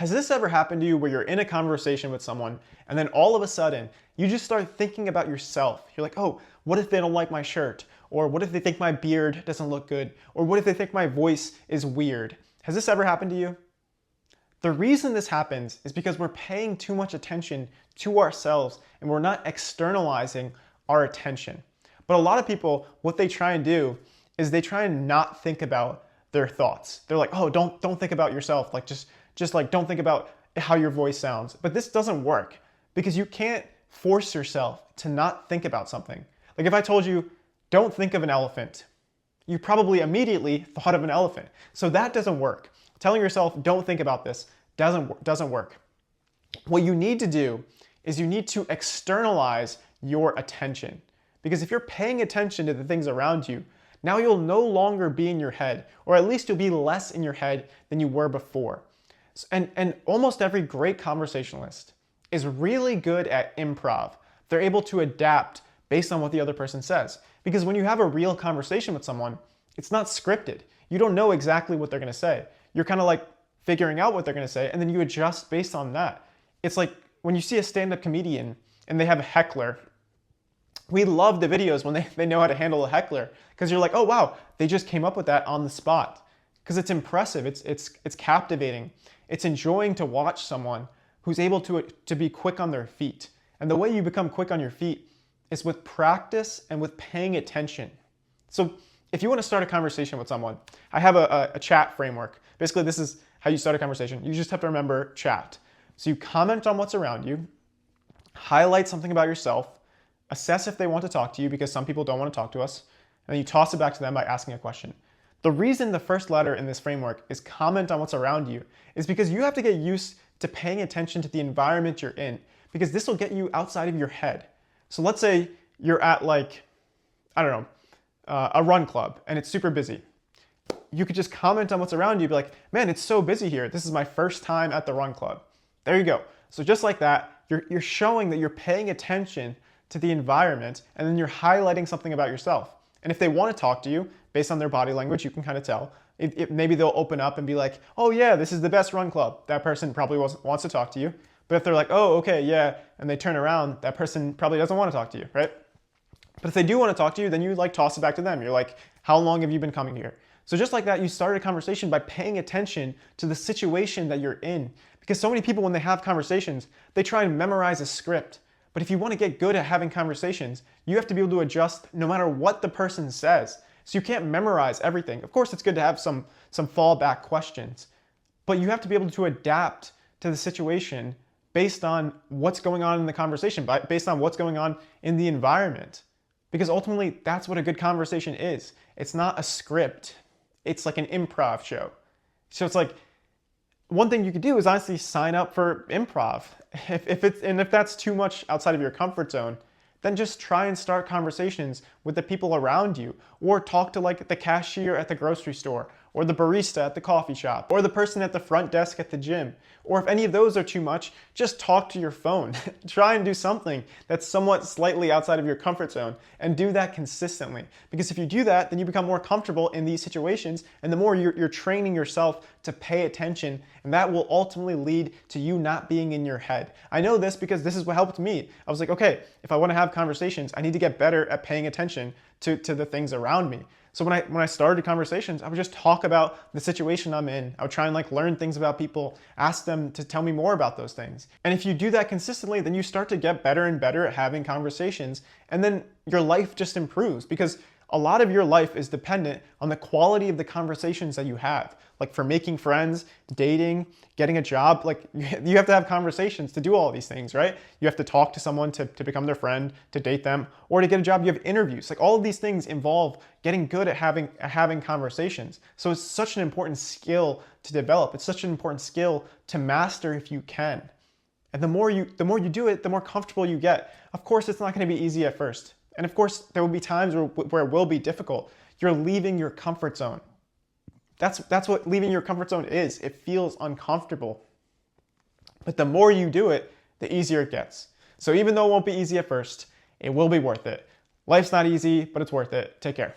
Has this ever happened to you where you're in a conversation with someone and then all of a sudden you just start thinking about yourself? You're like, oh, what if they don't like my shirt? Or what if they think my beard doesn't look good? Or what if they think my voice is weird? Has this ever happened to you? The reason this happens is because we're paying too much attention to ourselves and we're not externalizing our attention. But a lot of people, what they try and do is they try and not think about their thoughts. They're like, oh, don't think about yourself. Like just like don't think about how your voice sounds. But this doesn't work because you can't force yourself to not think about something. Like if I told you, don't think of an elephant, you probably immediately thought of an elephant. So that doesn't work. Telling yourself, don't think about this, doesn't work. What you need to do is you need to externalize your attention. Because if you're paying attention to the things around you, now you'll no longer be in your head, or at least you'll be less in your head than you were before. And almost every great conversationalist is really good at improv. They're able to adapt based on what the other person says. Because when you have a real conversation with someone, it's not scripted. You don't know exactly what they're going to say. You're kind of like figuring out what they're going to say, and then you adjust based on that. It's like when you see a stand-up comedian and they have a heckler. We love the videos when they know how to handle a heckler, because you're like, oh wow, they just came up with that on the spot. Because it's impressive, it's captivating. It's enjoying to watch someone who's able to be quick on their feet. And the way you become quick on your feet is with practice and with paying attention. So if you want to start a conversation with someone, I have a chat framework. Basically, this is how you start a conversation. You just have to remember chat. So you comment on what's around you, highlight something about yourself, assess if they want to talk to you, because some people don't want to talk to us, and then you toss it back to them by asking a question. The reason the first letter in this framework is comment on what's around you is because you have to get used to paying attention to the environment you're in, because this will get you outside of your head. So let's say you're at like, I don't know, a run club and it's super busy. You could just comment on what's around you, be like, man, it's so busy here. This is my first time at the run club. There you go. So just like that, you're showing that you're paying attention to the environment, and then you're highlighting something about yourself. And if they want to talk to you, based on their body language, you can kind of tell. Maybe they'll open up and be like, oh yeah, this is the best run club. That person probably wants to talk to you. But if they're like, oh, okay, yeah, and they turn around, that person probably doesn't want to talk to you, right? But if they do want to talk to you, then you like toss it back to them. You're like, how long have you been coming here? So just like that, you start a conversation by paying attention to the situation that you're in. Because so many people, when they have conversations, they try and memorize a script. But if you want to get good at having conversations, you have to be able to adjust no matter what the person says. So you can't memorize everything. Of course, it's good to have some fallback questions, but you have to be able to adapt to the situation based on what's going on in the conversation, based on what's going on in the environment. Because ultimately, that's what a good conversation is. It's not a script. It's like an improv show. So it's like, one thing you could do is honestly sign up for improv. If that's too much outside of your comfort zone, then just try and start conversations with the people around you, or talk to like the cashier at the grocery store, or the barista at the coffee shop, or the person at the front desk at the gym. Or if any of those are too much, just talk to your phone. Try and do something that's somewhat slightly outside of your comfort zone, and do that consistently. Because if you do that, then you become more comfortable in these situations, and the more you're training yourself to pay attention, and that will ultimately lead to you not being in your head. I know this because this is what helped me. I was like, okay, if I want to have conversations, I need to get better at paying attention to the things around me. So when I started conversations, I would just talk about the situation I'm in. I would try and like learn things about people, ask them to tell me more about those things. And if you do that consistently, then you start to get better and better at having conversations, and then your life just improves, because a lot of your life is dependent on the quality of the conversations that you have. Like for making friends, dating, getting a job, like you have to have conversations to do all these things, right? You have to talk to someone to become their friend, to date them, or to get a job, you have interviews. Like all of these things involve getting good at having conversations. So it's such an important skill to develop. It's such an important skill to master if you can. And the more you do it, the more comfortable you get. Of course, it's not going to be easy at first. And of course, there will be times where it will be difficult. You're leaving your comfort zone. That's what leaving your comfort zone is. It feels uncomfortable. But the more you do it, the easier it gets. So even though it won't be easy at first, it will be worth it. Life's not easy, but it's worth it. Take care.